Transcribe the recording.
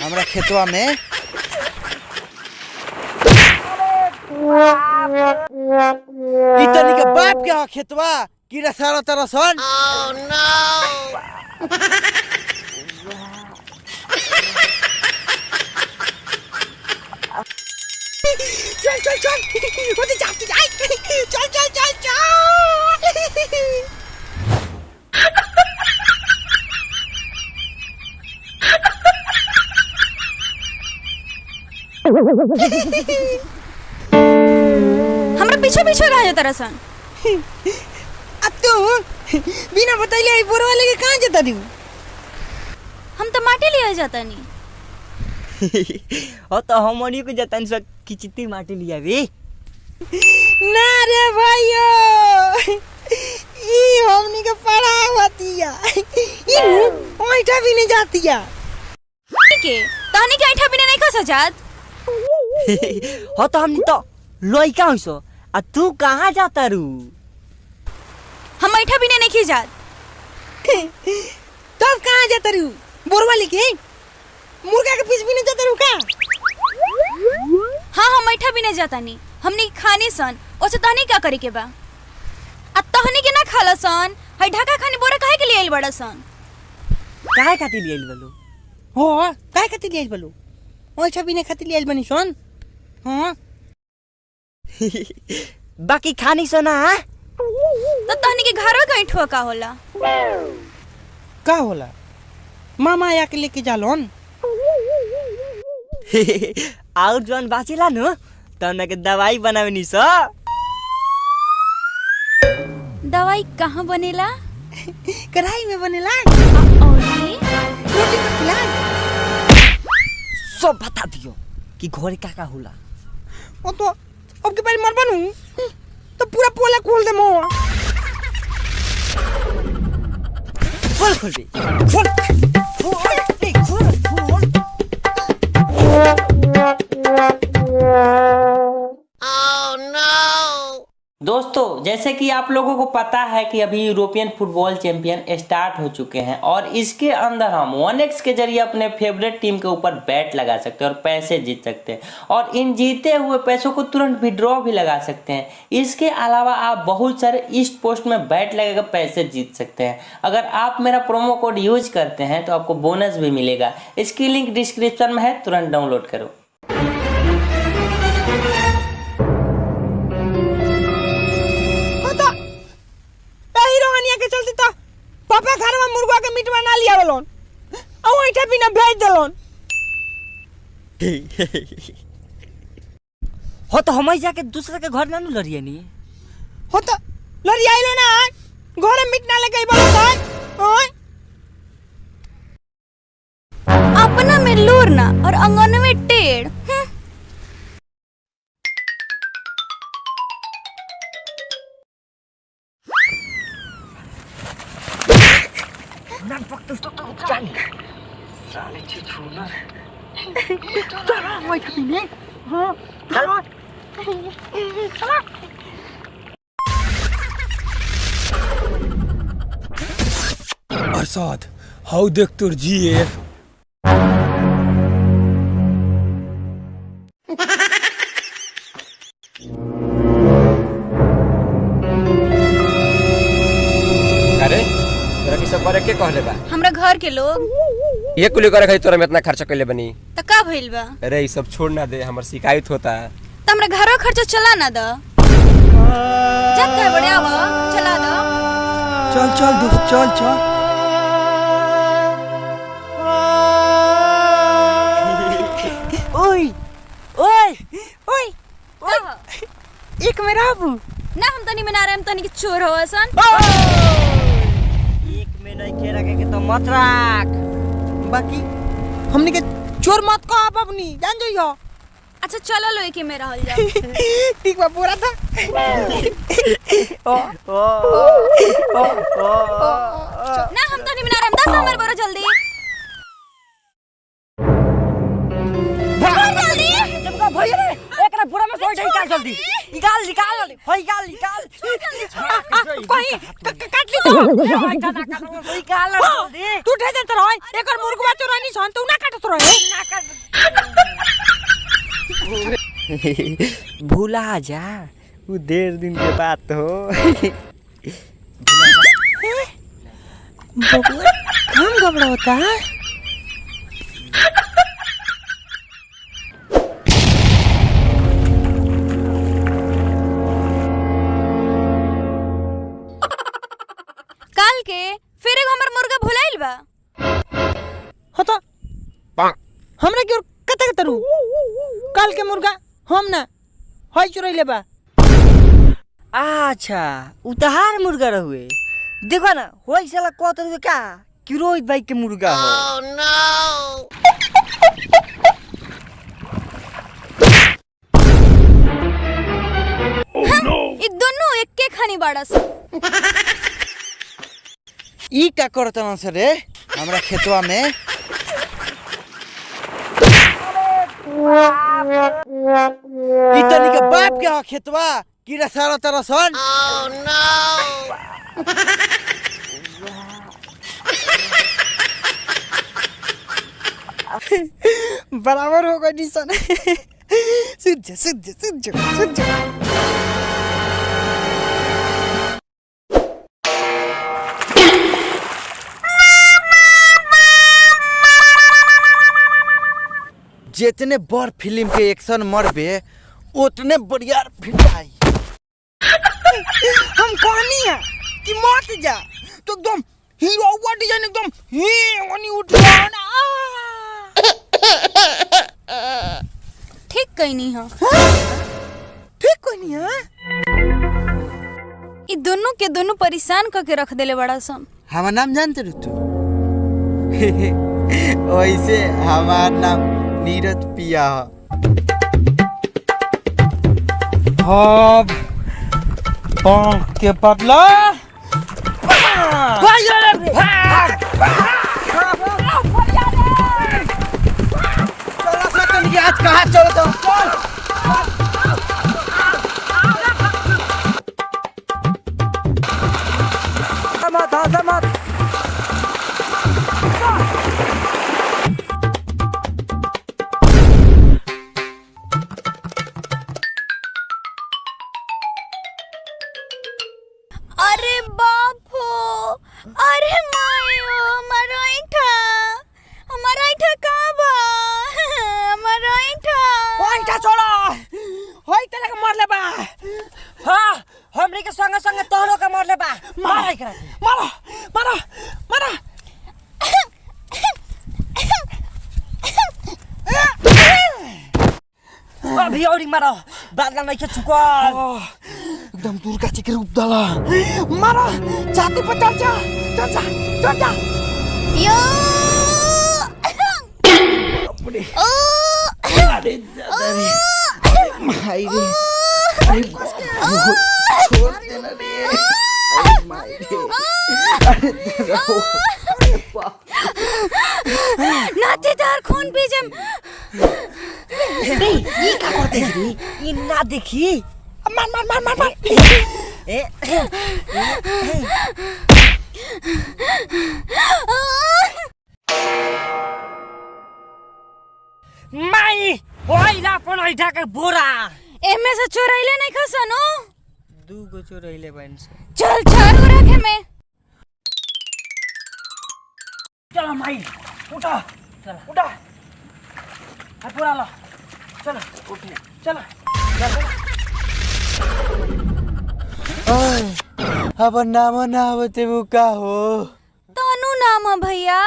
हमरा खेतवा में इतनी के बाप के खेतवा कीड़ा सारा तरह सन। चल चल चल उधर जाती जाए चल चल चल चल हमरा पीछे पीछे कहाँ जाता रसन? अब तू बिना बताइले आई बोरवा लेके कहाँ जाता दी? हम तो माटी लिया जाता नहीं। और तो हमनी को जतन से किचती माटी लिया बे। ना रे भाइयो ई हमनी के पढ़ावतिया ई ओइठा भी नहीं जातिया के तहनी के ऐठा बिना नहीं खा सजात। हो तो हमनी तो लइका होइसो आ तू कहाँ जाता रू? हम ऐठा बिना नहीं खिजात। तब कहाँ जाता रू? बोरवा लेके मुर्गा के पीछ भी नहीं जाता रू का? हाँ हम ऐठा बिना जाता नहीं। हमनी खानी सन ओसे तहनी क्या करे के बा? आ तहनी के ना खाला सन हई ढाका खानी बोरा काहे के लिए आइल बड़ा सन? काहे खातिर लियल बलो? हो काहे खातिर लियल बलो? ओइठा भी नहीं खातिर लियल बनी सन। हां बाकी खानी सोना तो तहनी के घरवा कहीं ठोका होला? का होला? मामा आया के लेके जालोन। और जोन बाचिला न तने के दवाई बनावेनी स। दवाई कहाँ बनेला? कढ़ाई में बनेला। औरी रोटी पकला सब बता दियो कि घरे का होला। ओ तो अब के बारे मर बनू तो पूरा पोला खोल दे मो। खोल दे खोल दोस्तों जैसे कि आप लोगों को पता है कि अभी यूरोपियन फुटबॉल चैंपियन स्टार्ट हो चुके हैं और इसके अंदर हम 1x के जरिए अपने फेवरेट टीम के ऊपर बैट लगा सकते हैं और पैसे जीत सकते हैं और इन जीते हुए पैसों को तुरंत विड्रॉ भी लगा सकते हैं। इसके अलावा आप बहुत सारे ईस्ट पोस्ट में बैट लगाकर पैसे जीत सकते हैं। अगर आप मेरा प्रोमो कोड यूज करते हैं तो आपको बोनस भी मिलेगा। इसकी लिंक डिस्क्रिप्शन में है, तुरंत डाउनलोड करो। के चलते तो पापा घर में मुर्गा के मीट बना लिया बोलोन और ओइठा भी ना भेज देलोन। हो तो हम जाके दूसरे के घर ना लड़िए नी। हो तो लड़ियाइलो ना घर में मीट ना लेके बोलो ओए अपना में लूर ना और अंगन में टेढ़। साले छुछुना चला मैं कभी हां चलो चला अरसाद हाउ देख तुर जिए करे के कहले बा? हमरा घर के लोग ये कुली करे खाई तोरा में इतना खर्चा कइले बनी त का भइल बा? अरे ये सब छोड़ ना दे, हमर शिकायत होता। त हमरा घरो खर्चा चला ना द। जब कर बढ़िया बा चला द। चल चल दोस्त चल चल। ओए ओए ओए एक मेरा अबू ना हम तनी में ना रहे हम तनी के चोर हो असन। एक में नहीं के रखे के तो मत राख। बाकी हमनी के चोर मत कहो आप अपनी जान जाइयो। अच्छा चलो लो एक में रहल जा। ठीक बा पूरा था। ना हम तनी में ना रहे हम 10 हमर बरो जल्दी। जल्दी जब का भइए रे एकरा पूरा काटो सोई निकाल जल्दी निकाल होई निकाल कहीं काट ली तो निकाल जल्दी तू उठे देत रह एकर मुर्गवा चोरानी छन तू ना काटत रह भूला जा वो 1.5 दिन के बाद हो बबुआ काम गबड़ा होता है काल के फिर एगो हमर मुर्गा भुलाइल बा होता हमरा के कते कतरू काल के मुर्गा हम ना होई चुरैले बा अच्छा उतार मुर्गा रहुए देखो ना होई साला कहत रहुए का कि रोहित भाई के मुर्गा हो ई दोनों एके खानी बाड़ा सन ई का करत न से रे हमरा खेतवा में ई तनी के बाप के ह खेतवा कीड़ा सारा तरह सन बराबर हो गई सन सुझ जितने बड़ फिल्म के एक्शन मरबे उतने बढ़िया फिल्म आई। हम कहनी है कि मत जा तो एकदम हीरो हुआ डिजाइन एकदम ही उठ ना ठीक कहनी हो ठीक कोई नहीं है ई दोनों के दोनों परेशान करके रख देले बड़ा सन हमार नाम जानते रह तू वैसे हमार नाम नीरज पिया अब पंख के पतला आज कहाँ चलो तो मत अरे बाप हो अरे मायो हमारा ऐठा कहाँ बा हमारा ओइटा छोड़ो होई तले के मार ले बा हां हमरे के संग संग तोहरो के मार ले बा मार एकरा मारो अभी औरी मारो बादला नहीं के चुकल एकदम दुर्गा जी के रूप डाला मारो छाती पर चढ़ जा यो अरे दादा रे माई रे अरे छोड़ देना रे अरे माई रे अरे दादा नातेदार खून पीजम रे ई का करते रे ई ना देखी मार ए माई होइला पन ऐठा के बोरा एमे से चोरैले नहीं खसनो 2 गो चोरैले बन से चल 4 गो रखे में चलो माई उठा हाथ पूरा लो चलो उठने चलो अब नाम ना आवते वो का हो तनु नाम है भैया